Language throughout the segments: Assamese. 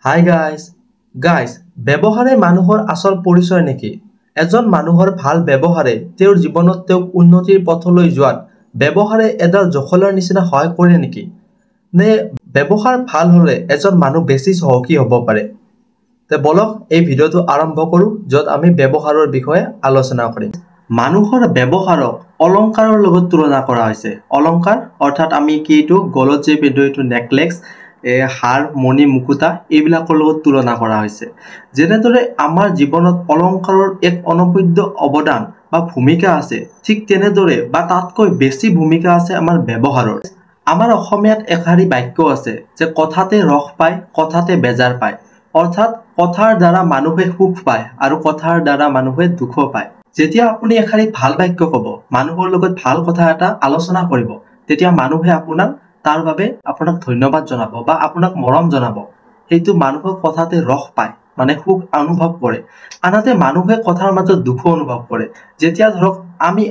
হাই গাইজ ব্যৱহাৰে মানুহৰ আচল পৰিচয় নেকি? এজন মানুহৰ ভাল ব্যৱহাৰে তেওঁৰ জীৱনত তেওঁক উন্নতিৰ পথলৈ যোৱাত ব্যৱহাৰে এডাল জখলাৰ নিচিনা সহায় কৰে নেকি? নে ব্যৱহাৰ ভাল হলে এজন মানুহ বেছি চহকী হ'ব পাৰে? তে বলক এই ভিডিঅ'টো আৰম্ভ কৰো য'ত আমি ব্যৱহাৰৰ বিষয়ে আলোচনা কৰিম। মানুহৰ ব্যৱহাৰক অলংকাৰৰ লগত তুলনা কৰা হৈছে। অলংকাৰ অৰ্থাৎ আমি কি এইটো গলত যে পিন্ধো এইটো নেকলেছ, হাৰ, মণি, মুকুতা এইবিলাকৰ লগত তুলনা কৰা হৈছে। যেনেদৰে আমাৰ জীৱনত অলংকাৰৰ এক অনবদ্য অৱদান বা ভূমিকা আছে, ঠিক তেনেদৰে বা তাতকৈ বেছি ভূমিকা আছে আমাৰ ব্যৱহাৰৰ। আমাৰ অসমীয়াত এষাৰি বাক্য আছে যে কথাতে ৰস পায়, কথাতে বেজাৰ পায়। অৰ্থাৎ কথাৰ দ্বাৰা মানুহে সুখ পায় আৰু কথাৰ দ্বাৰা মানুহে দুখ পায়। যেতিয়া আপুনি এষাৰি ভাল বাক্য ক'ব, মানুহৰ লগত ভাল কথা এটা আলোচনা কৰিব, তেতিয়া মানুহে তাৰ বাবে আপোনাক ধন্যবাদ জনাব বা আপোনাক মৰম জনাব। সেইটো মানুহৰ কথাতে ৰস পায়, মানে সুখ অনুভৱ কৰে। আনহাতে মানুহে কথাৰ মাজত দুখ অনুভৱ কৰে। যেতিয়া ধৰক আমি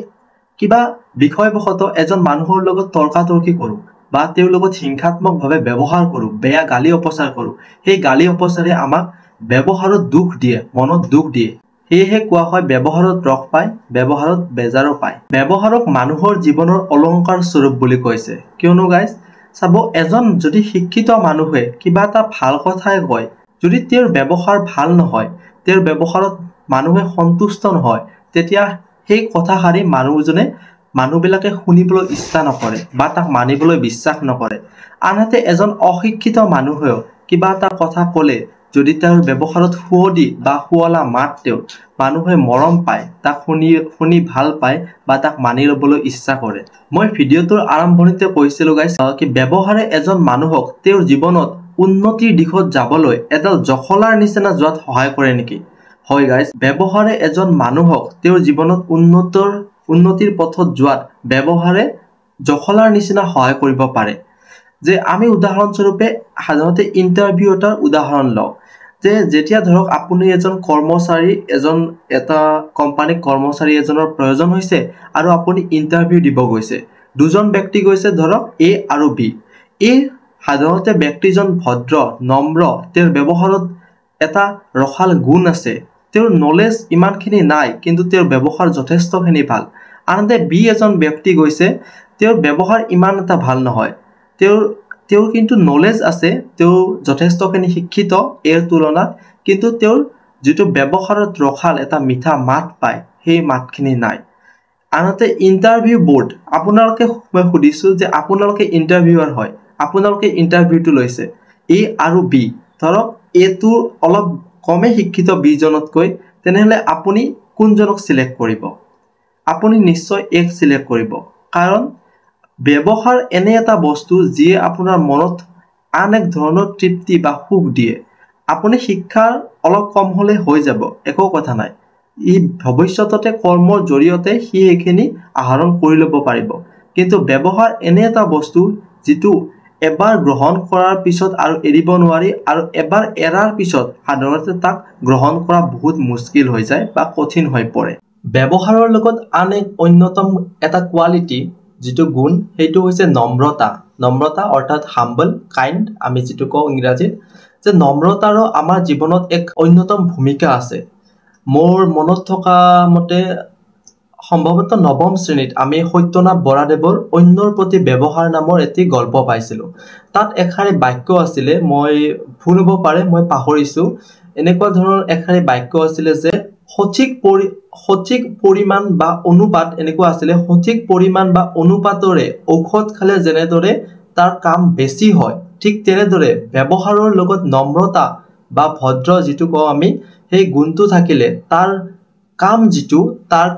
কিবা বিষয়বশতঃ এজন মানুহৰ লগত তৰ্কাতৰ্কি কৰোঁ বা তেওঁৰ লগত হিংসাত্মকভাৱে ব্যৱহাৰ কৰোঁ, বেয়া গালি অপচাৰ কৰোঁ, সেই গালি অপচাৰে আমাক ব্যৱহাৰত দুখ দিয়ে, মনত দুখ দিয়ে। সেয়েহে কোৱা হয় ব্যৱহাৰত ৰস পায়, ব্যৱহাৰত বেজাৰো পায়। ব্যৱহাৰক মানুহৰ জীৱনৰ অলংকাৰ স্বৰূপ বুলি কৈছে। কিয়নো গাইজ চাব, এজন যদি শিক্ষিত মানুহে কিবা এটা ভাল কথাই কয়, যদি তেওঁৰ ব্যৱহাৰ ভাল নহয়, তেওঁৰ ব্যৱহাৰত মানুহে সন্তুষ্ট নহয়, তেতিয়া সেই কথাষাৰি মানুহবিলাকে শুনিবলৈ ইচ্ছা নকৰে বা তাক মানিবলৈ বিশ্বাস নকৰে। আনহাতে এজন অশিক্ষিত মানুহেও কিবা এটা কথা ক'লে যদি তেওঁৰ ব্যৱহাৰত শুৱদি বা শুৱলা মাত তেওঁৰ মানুহে মৰম পায়, তাক শুনি ভাল পায় বা তাক মানি ল'বলৈ ইচ্ছা কৰে। মই ভিডিঅ'টোৰ আৰম্ভণিতে কৈছিলোঁ গাইজ কি ব্যৱহাৰে এজন মানুহক তেওঁৰ জীৱনত উন্নতিৰ দিশত যাবলৈ এডাল জখলাৰ নিচিনা যোৱাত সহায় কৰে নেকি? হয় গাইজ, ব্যৱহাৰে এজন মানুহক তেওঁৰ জীৱনত উন্নতিৰ পথত যোৱাত ব্যৱহাৰে জখলাৰ নিচিনা সহায় কৰিব পাৰে। যে আমি উদাহৰণস্বৰূপে সাধাৰণতে ইণ্টাৰভিউ এটাৰ উদাহৰণ লওঁ। যে যেতিয়া ধৰক আপুনি এটা কোম্পানীক কৰ্মচাৰী এজনৰ প্ৰয়োজন হৈছে আৰু আপুনি ইণ্টাৰভিউ দিব গৈছে। দুজন ব্যক্তি গৈছে ধৰক এ আৰু বি। এই সাধাৰণতে ব্যক্তিজন ভদ্ৰ, নম্ৰ, তেওঁৰ ব্যৱহাৰত এটা ৰসাল গুণ আছে। তেওঁৰ নলেজ ইমানখিনি নাই, কিন্তু তেওঁৰ ব্যৱহাৰ যথেষ্টখিনি ভাল। আনহাতে বি এজন ব্যক্তি গৈছে, তেওঁৰ ব্যৱহাৰ ইমান এটা ভাল নহয়। তেওঁৰ কিন্তু নলেজ আছে, তেওঁ যথেষ্টখিনি শিক্ষিত এৰ তুলনাত, কিন্তু তেওঁৰ যিটো ব্যৱহাৰত ৰসাল এটা মিঠা মাত পায়, সেই মাতখিনি নাই। আনহাতে ইণ্টাৰভিউ বোৰ্ড, মই সুধিছোঁ যে আপোনালোকে ইণ্টাৰভিউৱাৰ হয়, আপোনালোকে ইণ্টাৰভিউটো লৈছে এ আৰু বি। ধৰক এটো অলপ কমেই শিক্ষিত বিজনতকৈ, তেনেহ'লে আপুনি কোনজনক চিলেক্ট কৰিব? আপুনি নিশ্চয় এক চিলেক্ট কৰিব। কাৰণ ব্যৱহাৰ এনে এটা বস্তু যিয়ে আপোনাৰ মনত আন এক ধৰণৰ তৃপ্তি বা সুখ দিয়ে। আপুনি শিক্ষা অলপ কম হ'লে হৈ যাব, একো কথা নাই। ভৱিষ্যততে কৰ্মৰ জৰিয়তে সেইখিনি আহৰণ কৰি ল'ব পাৰিব। কিন্তু ব্যৱহাৰ এনে এটা বস্তু যিটো এবাৰ গ্ৰহণ কৰাৰ পিছত আৰু এৰিব নোৱাৰি, আৰু এবাৰ এৰাৰ পিছত সাধাৰণতে তাক গ্ৰহণ কৰা বহুত মুস্কিল হৈ যায় বা কঠিন হৈ পৰে। ব্যৱহাৰৰ লগত আন এক অন্যতম এটা কোৱালিটি, যিটো গুণ, সেইটো হৈছে নম্ৰতা। নম্ৰতা অৰ্থাৎ হাম্বল, কাইণ্ড আমি যিটো কওঁ ইংৰাজীত, যে নম্ৰতাৰো আমাৰ জীৱনত এক অন্যতম ভূমিকা আছে। মোৰ মনত থকা মতে সম্ভৱতঃ ৯ম শ্ৰেণীত আমি সত্যনাথ বৰাদেৱৰ অন্যৰ প্ৰতি ব্যৱহাৰ নামৰ এটি গল্প পাইছিলোঁ। তাত এষাৰি বাক্য আছিলে, মই ভুল হ'ব পাৰে, মই পাহৰিছোঁ। এনেকুৱা ধৰণৰ এষাৰি বাক্য আছিলে যে সঠিক পৰিমাণ বা অনুপাত, এনেকুৱা আছিলে, সঠিক পৰিমাণ বা অনুপাতৰে ঔষধ খালে যেনেদৰে তাৰ কাম বেছি হয়, ঠিক তেনেদৰে ব্যৱহাৰৰ লগত নম্ৰতা বা ভদ্ৰ যিটো কওঁ আমি, সেই গুণটো থাকিলে তাৰ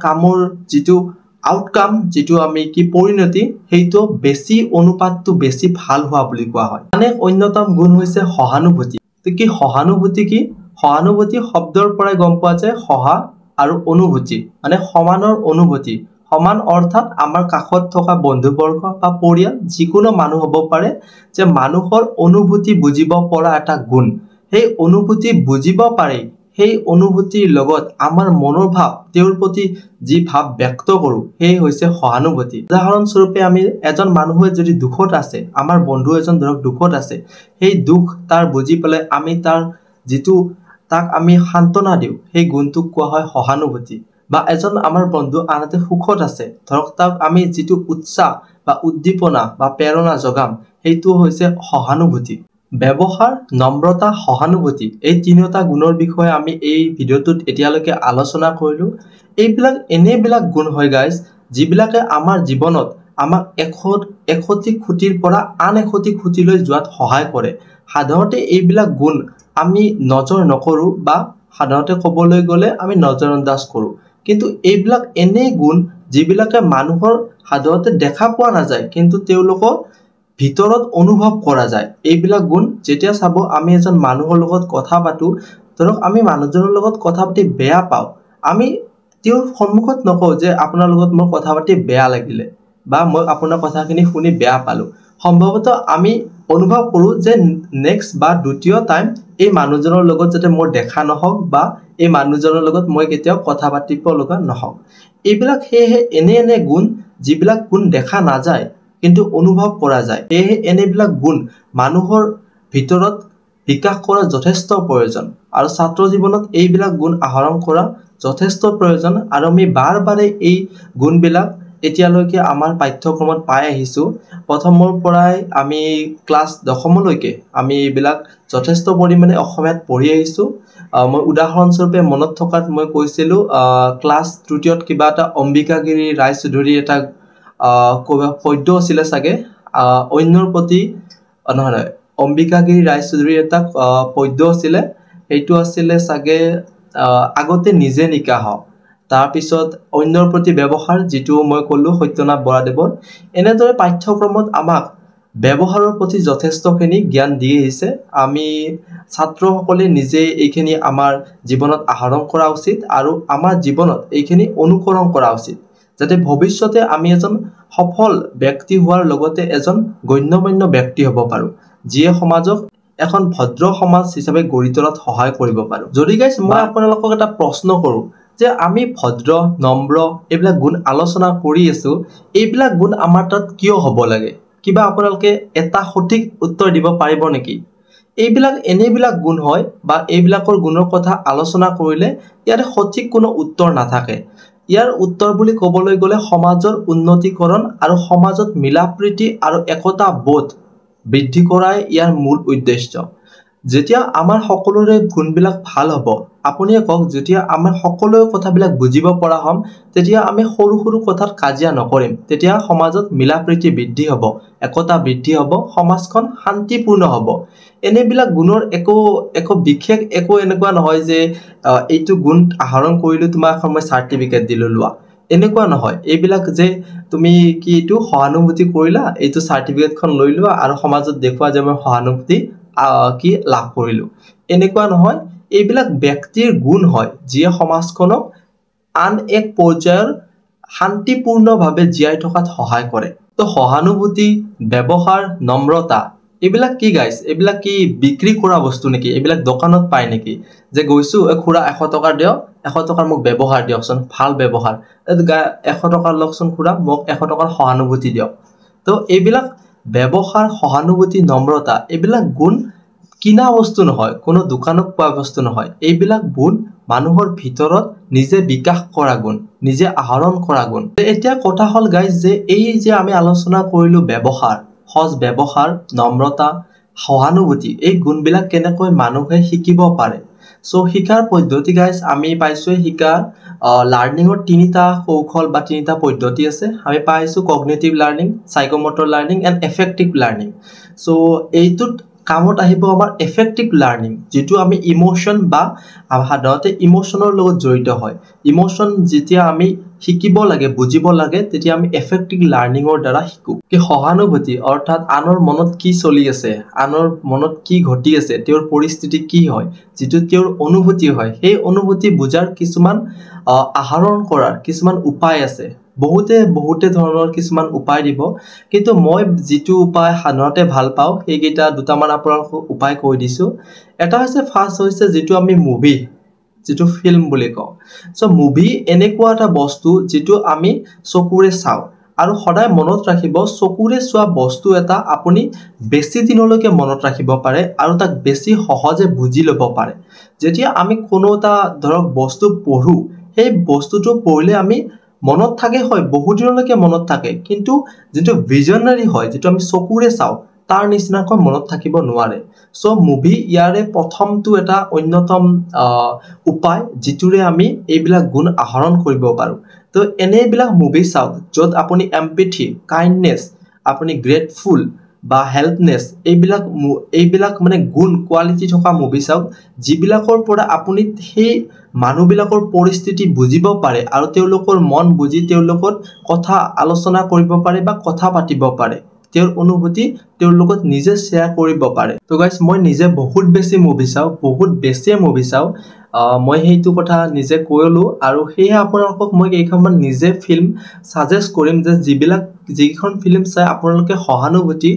কামৰ যিটো আউটকাম, যিটো আমি পৰিণতি, সেইটো বেছি অনুপাতটো বেছি ভাল হোৱা বুলি কোৱা হয়। মানে অন্যতম গুণ হৈছে সহানুভূতি। সহানুভূতি কি? সহানুভূতি শব্দৰ পৰাই গম পোৱা যায়, সহা আৰু অনুভূতি, মানে সমানৰ অনুভূতি। সমান অৰ্থাৎ আমাৰ কাষত থকা বন্ধুবৰ্গ বা পৰিয়াল যিকোনো মানুহ হ'ব পাৰে, যে মানুহৰ অনুভূতি বুজিব পৰা এটা গুণ। সেই অনুভূতি বুজিব পাৰি, সেই অনুভূতিৰ লগত আমাৰ মনৰ ভাৱ তেওঁৰ প্ৰতি যি ভাৱ ব্যক্ত কৰোঁ সেই হৈছে সহানুভূতি উদাহৰণস্বৰূপে আমি এজন মানুহে যদি দুখত আছে আমাৰ বন্ধু এজন ধৰক দুখত আছে সেই দুখ তাৰ বুজি পেলাই আমি তাৰ যিটো তাক আমি সান্তনা দিওঁ সেই গুণটোক কোৱা হয় সহানুভূতি বা এজন আমাৰ বন্ধু আনহাতে সুখত আছে ধৰক তাক আমি যিটো উৎসাহ বা উদ্দীপনা বা প্ৰেৰণা যোগাম সেইটো হৈছে সহানুভূতি ব্যৱহাৰ নম্ৰতা সহানুভূতি এই তিনিটা গুণৰ বিষয়ে আমি এই ভিডিঅ'টোত এতিয়ালৈকে আলোচনা কৰিলো এইবিলাক এনেবিলাক গুণ হয় গাইজ যিবিলাকে আমাৰ জীৱনত আমাক এখতি খুঁটিৰ পৰা আন এখতি খুঁটিলৈ যোৱাত সহায় কৰে সাধাৰণতে এইবিলাক গুণ আমি নজৰ নকৰো বা সাধাৰণতে ক'বলৈ গ'লে আমি নজৰআন্দাজ কৰো কিন্তু এইবিলাক এনে গুণ যিবিলাকে মানুহৰ সাধাৰণতে দেখা পোৱা নাযায় কিন্তু তেওঁলোকৰ ভিতৰত অনুভৱ কৰা যায় এইবিলাক গুণ যেতিয়া চাব আমি এজন মানুহৰ লগত কথা পাতো ধৰক আমি মানুহজনৰ লগত কথা পাতি বেয়া পাওঁ আমি তেওঁৰ সন্মুখত নকওঁ যে আপোনাৰ লগত মোৰ কথা পাতি বেয়া লাগিলে বা মই আপোনাৰ কথাখিনি শুনি বেয়া পালো সম্ভৱতঃ আমি অনুভৱ কৰো যে নেক্সট বা দ্বিতীয় টাইম এই মানুহজনৰ লগত যাতে মোৰ দেখা নহওক বা এই মানুহজনৰ লগত মই কেতিয়াও কথা পাতিব লগা নহওক এইবিলাক হেহে এনে গুণ যিবিলাক গুণ দেখা নাযায় কিন্তু অনুভৱ কৰা যায় এই এনেবিলাক গুণ মানুহৰ ভিতৰত বিকাশ কৰা যথেষ্ট প্ৰয়োজন আৰু ছাত্ৰ জীৱনত এইবিলাক গুণ আহৰণ কৰা যথেষ্ট প্ৰয়োজন আৰু আমি বাৰবাৰে এই গুণবিলাক এতিয়ালৈকে আমাৰ পাঠ্যক্ৰমত পাই আহিছো প্ৰথমৰ পৰাই আমি ক্লাছ 10 লৈকে আমি এইবিলাক যথেষ্ট পৰিমাণে অসমীয়াত পঢ়ি আহিছো মই উদাহৰণস্বৰূপে মনত থকাত মই কৈছিলো ক্লাছ 3ত কিবা এটা অম্বিকাগিৰি ৰায়চৌধুৰী এটা পদ্য আছিলে চাগে অন্যৰ প্ৰতি নহয় অম্বিকাগিৰি ৰায়চৌধুৰী এটা পদ্য আছিলে সেইটো আছিলে চাগে আগতে নিজে নিকা হ তাৰ পিছত অন্যৰ প্ৰতি ব্যৱহাৰ যিটো মই ক'লো সত্যনাথ বৰাদেৱৰ এনেদৰে পাঠ্যক্ৰমত আমাক ব্যৱহাৰৰ প্ৰতি যথেষ্টখিনি জ্ঞান দি আহিছে আমি ছাত্ৰসকলে নিজে এইখিনি আমাৰ জীৱনত আহৰণ কৰা উচিত আৰু আমাৰ জীৱনত এইখিনি অনুকৰণ কৰা উচিত যাতে ভৱিষ্যতে আমি এজন সফল ব্যক্তি হোৱাৰ লগতে এজন গণ্যমান্য ব্যক্তি হ'ব পাৰো যিয়ে সমাজক এখন ভদ্ৰ সমাজ হিচাপে গঢ়ি তোলাত সহায় কৰিব পাৰো যদি গাইছ মই আপোনালোকক এটা প্ৰশ্ন কৰো যে আমি ভদ্ৰ নম্ৰ এইবিলাক গুণ আলোচনা কৰি আছো এইবিলাক গুণ আমাৰ তাত কিয় হ'ব লাগে কিবা আপোনালোকে এটা সঠিক উত্তৰ দিব পাৰিব নেকি এইবিলাক এনেবিলাক গুণ হয় বা এইবিলাকৰ গুণৰ কথা আলোচনা কৰিলে ইয়াৰ সঠিক কোনো উত্তৰ নাথাকে ইয়াৰ উত্তৰ বুলি ক'বলৈ গ'লে সমাজৰ উন্নতিকৰণ আৰু সমাজত মিলাপ্ৰীতি আৰু একতা বোধ বৃদ্ধি কৰাই ইয়াৰ মূল উদ্দেশ্য যেতিয়া আমাৰ সকলোৰে গুণবিলাক ভাল হ'ব আপুনিয়ে কওক যেতিয়া আমাৰ সকলো কথাবিলাক বুজিব পৰা হ'ম তেতিয়া আমি সৰু সৰু কথাত কাজিয়া নকৰিম তেতিয়া সমাজত মিলাপ্ৰীতি বৃদ্ধি হ'ব একতা বৃদ্ধি হ'ব সমাজখন শান্তিপূৰ্ণ হ'ব এনেবিলাক গুণৰ একো বিশেষ একো এনেকুৱা নহয় যে এইটো গুণ আহৰণ কৰিলো তোমাক মই চাৰ্টিফিকেট দিলো লোৱা এনেকুৱা নহয় এইবিলাক যে তুমি কি এইটো সহানুভূতি কৰিলা এইটো চাৰ্টিফিকেটখন লৈ লোৱা আৰু সমাজত দেখুৱা যে মই সহানুভূতি কি লাভ কৰিলো এনেকুৱা নহয় এইবিলাক ব্যক্তিৰ গুণ হয় যিয়ে সমাজখনক আন এক পৰ্যায়ৰ শান্তিপূৰ্ণভাৱে জীয়াই থকাত সহায় কৰে তো সহানুভূতি ব্যৱহাৰ নম্ৰতা এইবিলাক কি গাইছ এইবিলাক কি বিক্ৰী কৰা বস্তু নেকি এইবিলাক দোকানত পায় নেকি যে গৈছো খুৰা 100 টকা দিয়ক 100 টকাৰ মোক ব্যৱহাৰ দিয়কচোন ভাল ব্যৱহাৰ 100 টকাৰ লকচোন খুৰা মোক 100 টকাৰ সহানুভূতি দিয়ক তো এইবিলাক ব্যৱহাৰ সহানুভূতি নম্ৰতা এইবিলাক গুণ কিনা বস্তু নহয় কোনো দোকানত পোৱা বস্তু নহয় এইবিলাক গুণ মানুহৰ ভিতৰত নিজে বিকাশ কৰা গুণ নিজে আহৰণ কৰা গুণ এতিয়া কথা হল গাইজ যে এই যে আমি আলোচনা কৰিলো ব্যৱহাৰ সজ ব্যৱহাৰ নম্ৰতা সহানুভূতি এই গুণবিলাক কেনেকৈ মানুহে শিকিব পাৰে সো শিকাৰ পদ্ধতি গাইজ আমি পাইছো শিকাৰ লাৰ্নিংৰ তিনিটা কৌশল বা তিনিটা পদ্ধতি আছে আমি পাইছো cognitive learning সাইকোমোটৰ learning and effective learning so এইটোত কামত আহিব আমাৰ এফেক্টিভ লাৰ্নিং যেটো আমি ইমোশন বা সাধাৰণতে ইমোশনৰ লগত জড়িত হয় ইমোশন যেতিয়া আমি শিকিব লাগে বুজিব লাগে তেতিয়া আমি এফেক্টিভ লাৰ্নিংৰ দ্বাৰা শিকো কি সহানুভূতি অৰ্থাৎ আনৰ মনত কি চলি আছে আনৰ মনত কি ঘটি আছে তেওঁৰ পৰিস্থিতি কি হয় যেটো তেওঁৰ অনুভূতি হয় সেই অনুভূতি বুজাৰ কিছুমান আহৰণ কৰাৰ কিছুমান উপায় আছে বহুতে ধৰণৰ কিছুমান উপায় দিব কিন্তু মই যেটো উপায় সাধাৰণতে ভাল পাওঁ এইকেইটা দুটামান আপোনালোকক উপায় কৈ দিছো এটা হৈছে ফাৰ্স্ট হৈছে যেটো আমি মুভি যেটো ফিল্ম বুলি কওঁ সো মুভি এনেকুৱা এটা বস্তু যেটো আমি চকুৰে চাওঁ আৰু সদায় মনত ৰাখিব চকুৰে চোৱা বস্তু এটা আপুনি বেছি দিনলৈকে মনত ৰাখিব পাৰে আৰু তাক বেছি সহজে বুজি ল'ব পাৰে যেতিয়া আমি কোনো এটা ধৰক বস্তু পঢ়ো সেই বস্তুটো পঢ়লে আমি মনত থাকে হয় বহুত দিনলৈকে মনত থাকে কিন্তু যেটো ভিজনাৰী হয় যেটো আমি চকুৰে চাওঁ তাৰ নিচিনাকৈ মনত থাকিব নোৱাৰে সো মুভি ইয়াৰে প্ৰথমটো এটা অন্যতম উপায় যেটোৰে আমি এইবিলাক গুণ আহৰণ কৰিব পাৰো তো এনেবিলাক মুভি চাওক যত আপুনি এমপ্যাথি কাইন্ডনেস আপুনি গ্ৰেটফুল বা হেল্পনেস এইবিলাক মানে গুণ কোৱালিটি থকা মুভি চাওক যিবিলাকৰ পৰা আপুনি সেই মানুহবিলাকৰ পৰিস্থিতি বুজিব পাৰে আৰু তেওঁলোকৰ মন বুজি তেওঁলোকৰ কথা আলোচনা কৰিব পাৰে বা কথা পাতিব পাৰে তেওঁৰ অনুভূতি তেওঁৰ লগত নিজে শেয়াৰ কৰিব পাৰে তো গাইস মই নিজে বহুত বেছি মুভি চাওঁ বহুত বেছি মুভি চাওঁ মই হেইটো কথা নিজে কৈলো আৰু হেয়া আপোনালোকক মই কেইখনমান নিজে ফিল্ম সাজেষ্ট কৰিম যে যিখন ফিল্ম চাই আপোনালোকে সহানুভূতি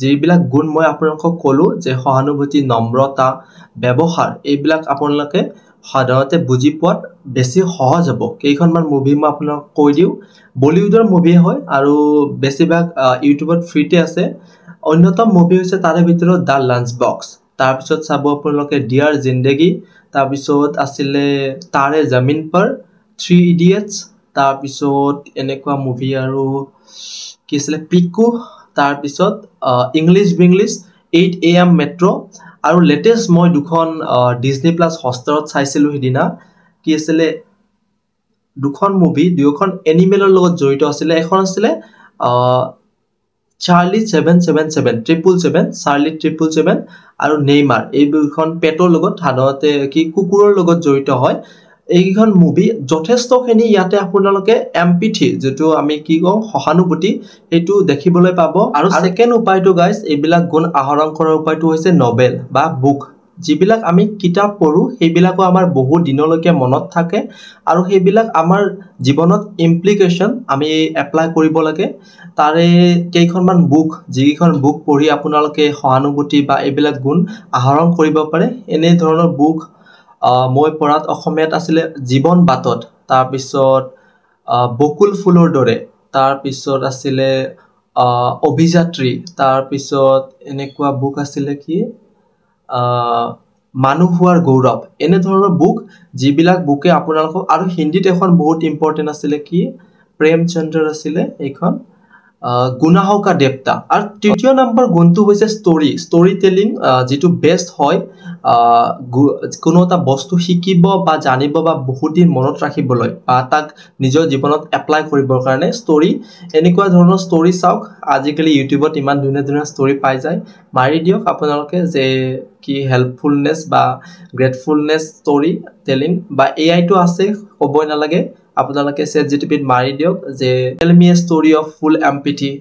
যিবিলাক গুণ মই আপোনালোকক কলো যে সহানুভূতি নম্ৰতা ব্যৱহাৰ এইবিলাক আপোনালোকে সাধাৰণতে বুজি পোৱাত বেছি সহজ হ'ব কেইখনমান মুভি মই আপোনালোকক কৈ দিও বলিউডৰ মুভি হয় আৰু বেছিভাগ ইউটিউবত ফ্ৰীতে আছে অন্যতম মুভি হৈছে তাৰে ভিতৰত দা লাঞ্চ বক্স তাৰ পিছত চাব আপোনালোকে ডিয়াৰ জিন্দেগী তাৰ পিছত আছিল তাৰে জমিন पर 3 ইডিয়টস তাৰ পিছত এনেকুৱা মুভি আৰু কি আছিল পিকু তাৰ পিছত ইংলিশ 8 AM মেট্ৰো আৰু লেটেস্ট মই দুখন ডিজনি প্লাস হটষ্টাৰত চাইছিলো হিদিনা কি আছিল দুখন মুভি দুখন এনিমেলৰ লগত জড়িত আছিল এখন আছিল চাৰ্লি 777 চাৰ্লি 777 আৰু নেইমাৰ এই দুখন পেটৰ লগত সাধাৰণতে কি কুকুৰৰ লগত জড়িত হয় এইখন মুভি যথেষ্টখিনি ইয়াতে আপোনালোকে এমপ্যাথি যেটো আমি কি কওঁ সহানুভূতি এটো দেখিবলৈ পাব আৰু সেকেন্ড উপায়টো গাইস এইবিলাক গুণ আহৰণ কৰাৰ উপায়টো হৈছে নভেল বা বুক যিবিলাক আমি কিতাপ পঢ়ো সেইবিলাকো আমাৰ বহু দিনলৈকে মনত থাকে আৰু সেইবিলাক আমাৰ জীৱনত ইমপ্লিকেশন আমি এপ্লাই কৰিব লাগে তাৰে কেইখনমান বুক যিখন বুক পঢ়ি আপোনালোকে সহানুভূতি বা এইবিলাক গুণ আহৰণ কৰিব পাৰে এনে ধৰণৰ বুক মই পঢ়াত অসমীয়াত আছিল জীৱন বাটত তাৰ পিছত বকুল ফুলৰ দৰে তাৰ পিছত আছিল অভিযাত্ৰী তাৰ পিছত এনেকুৱা বুক আছিল কি মানুহৰ গৌৰৱ এনে ধৰণৰ বুক যিবিলাক বুকে আপোনালোকক আৰু হিন্দীত এখন বহুত ইম্পৰ্টেন্ট আছিল কি প্ৰেমচন্দ্ৰ আছিল এইখন গুনাহো কা দেৱতা আৰু তৃতীয় নম্বৰ গুণটো হৈছে ষ্টৰী টেলিং যেটো বেস্ট হয় কোনো এটা বস্তু শিকিব বা জানিব বা বহুত দিন মনত ৰাখিবলৈ বা তাক নিজৰ জীৱনত এপ্লাই কৰিবৰ কাৰণে ষ্টৰী এনেকুৱা ধৰণৰ ষ্টৰী চাওক আজিকালি ইউটিউবত ইমান ধুনীয়া ষ্টৰী পাই যায় মাৰি দিয়ক আপোনালোকে যে কি হেল্পফুলনেস বা গ্ৰেটফুলনেস ষ্টৰী টেলিং বা এআই টো আছে ক'বই নালাগে আপোনালোকে ChatGPT মাৰি দিয়ক যে tell me a story of full empathy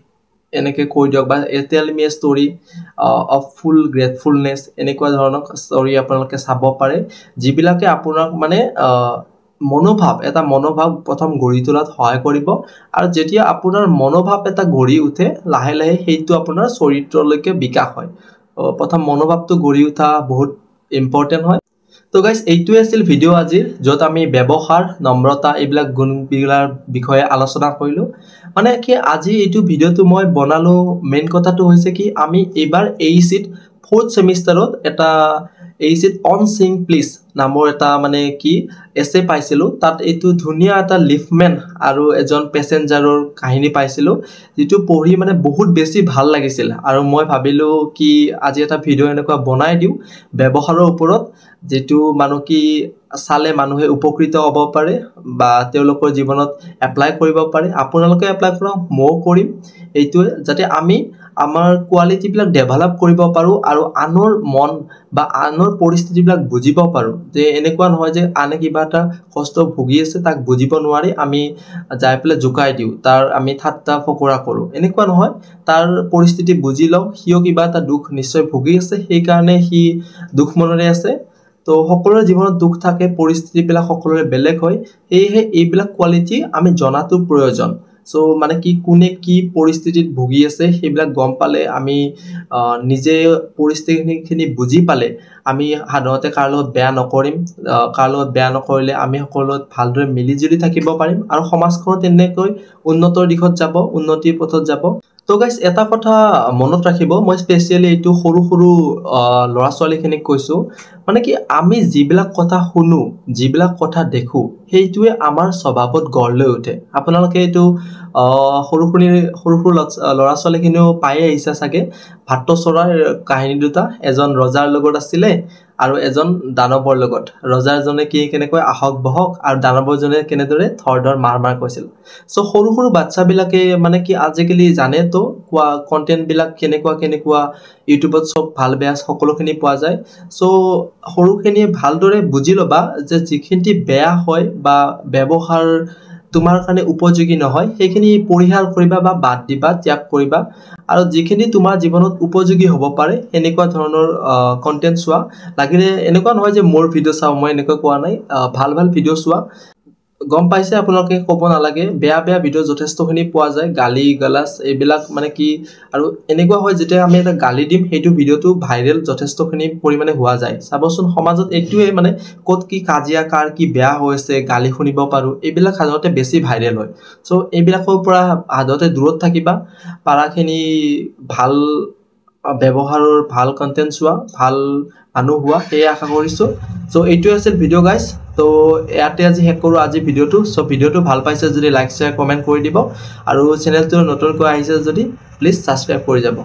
এনেকে কৈ দিয়ক বা tell me a story of ফুল গ্ৰেটফুলনেস এনেকুৱা ধৰণৰ ষ্টৰী আপোনালোকে চাব পাৰে যিবিলাকে আপোনাক মানে মনোভাৱ প্ৰথম গঢ়ি তোলাত সহায় কৰিব আৰু যেতিয়া আপোনাৰ মনোভাৱ এটা গঢ়ি উঠে লাহে লাহে হেইটো আপোনাৰ চৰিত্ৰলৈকে বিকাশ হয় প্ৰথম মনোভাৱটো গঢ়ি উঠা বহুত ইম্পৰ্টেন্ট হয় তো গাইস এইটোই আছিল ভিডিও আজিৰ যত আমি ব্যৱহাৰ নম্ৰতা এইবিলাক গুণবিলাৰ বিষয়ে আলোচনা কৰিলো মানে কি আজি এইটো ভিডিওটো মই বনালো মেইন কথাটো হৈছে কি আমি এবাৰ এইচিট 4th সেমিষ্টাৰত এটা এইচিট অন সিং প্লিজ নামৰ এটা মানে কি এছে পাইছিলো তাত এইটো ধুনিয়া এটা লিফমেন আৰু এজন প্যাসেঞ্জাৰৰ কাহিনী পাইছিলো যেটো পঢ়ি মানে বহুত বেছি ভাল লাগিছিল আৰু মই ভাবিলো কি আজি এটা ভিডিও এনেকুৱা বনাই দিও ব্যৱহাৰৰ ওপৰত যেটো মানুহ কি চালে মানুহে উপকৃত হ'ব পাৰে বা তেওঁলোকৰ জীৱনত এপ্লাই কৰিব পাৰে আপোনালোকে এপ্লাই কৰক মই কৰিম এইটো যাতে আমি আমাৰ কোৱালিটি বিলাক ডেভেলপ কৰিব পাৰো আৰু আনৰ মন বা আনৰ পৰিস্থিতি বিলাক বুজিব পাৰো যে এনেকুৱা নহয় যে আনে কিবা এটা কষ্ট ভুগি আছে তাক বুজিব নোৱাৰি আমি যাই পেলে জুকাই দিও তাৰ আমি ঠাট্টা ফকৰা কৰো এনেকুৱা নহয় তাৰ পৰিস্থিতি বুজি লও হিও কিবা এটা দুখ নিশ্চয় ভুগি আছে সেই কাৰণে হি দুখ মনৰে আছে তো সকলোৰে জীৱনত দুখ থাকে পৰিস্থিতি বিলাক সকলোৰে বেলেগ হয় এইবিলাক কোৱালিটি আমি জনাটো প্ৰয়োজন সো মানে কি কোনে কি পৰিস্থিতিত ভুগি আছে সেইবিলাক গম পালে আমি নিজে পৰিস্থিতিখিনি বুজি পালে আমি সাধাৰণতে কাৰ লগত বেয়া নকৰিম কাৰ লগত বেয়া নকৰিলে আমি সকলো ভালদৰে মিলিজুলি থাকিব পাৰিম আৰু সমাজখন তেনেকৈ উন্নতৰ দিশত যাব উন্নতিৰ পথত যাব তো গাইস এটা কথা মনত ৰাখিব মই স্পেশালি এইটো সৰু সৰু লৰা ছোৱালীখিনিক কৈছো মানে কি আমি যিবিলাক কথা শুনো যিবিলাক কথা দেখো সেইটোৱে আমাৰ স্বভাৱত গঢ় লৈ উঠে আপোনালোকে এইটো সৰু সৰু লৰা ছোৱালীখিনিও পাই আহিছে চাগে ভাট্ট চৰাৰ কাহিনী দুটা এজন ৰজাৰ লগত আছিলে আৰু এজন দানৱৰ লগত ৰজাজনে কি কেনেকৈ আহক বহক আৰু দানৱজনে কেনেদৰে থৰধৰ মাৰ কৈছিল সো সৰু সৰু বাচ্চাবিলাকে মানে কি আজিকালি জানে তো কোৱা কন্টেন্ট বিলাক কেনেকুৱা ইউটিউবত সব ভাল বেয়া সকলোখিনি পোৱা যায় সো সৰুখিনি ভালদৰে বুজি লবা যে যিখিনি বেয়া হয় বা ব্যৱহাৰ তোমাৰ কাৰণে উপযোগী নহয় সেইখিনি পৰিহাৰ কৰিবা বা বাদ দিবা ত্যাগ কৰিবা আৰু যিখিনি তোমাৰ জীৱনত উপযোগী হ'ব পাৰে এনেকুৱা ধৰণৰ কন্টেন্ট চোৱা লাগিলে এনেকুৱা নহয় যে মোৰ ভিডিও চাও মই এনেকৈ কোৱা নাই ভাল ভিডিও চোৱা গম পাইছে আপোনালোকে ক'ব নালাগে বেয়া ভিডিও যথেষ্টখিনি পোৱা যায় গালি গালাস এইবিলাক মানে কি আৰু এনেকুৱা হয় যেতিয়া আমি এটা গালি দিম সেইটো ভিডিওটো ভাইৰেল যথেষ্টখিনি পৰিমাণে হোৱা যায় চাবচোন সমাজত এইটোৱে মানে ক'ত কি কাজিয়া কাৰ কি বেয়া হৈছে গালি শুনিব পাৰো এইবিলাক সাধাৰণতে বেছি ভাইৰেল হয় সো এইবিলাকৰ পৰা সাধাৰণতে দূৰত থাকিবা পাৰাখিনি ভাল ব্যৱহাৰৰ ভাল কন্টেন্ট চোৱা ভাল মানুহ হোৱা এই আশা কৰিছো সো এইটোৱে আছিল ভিডিও গাইস তো ইয়াতে আজি শেষ কৰো আজি ভিডিওটো সো ভিডিওটো ভাল পাইছে যদি লাইক শেয়াৰ কমেন্ট কৰি দিব আৰু চেনেলটো নতুনকৈ আহিছে যদি প্লিজ সাবস্ক্ৰাইব কৰি যাব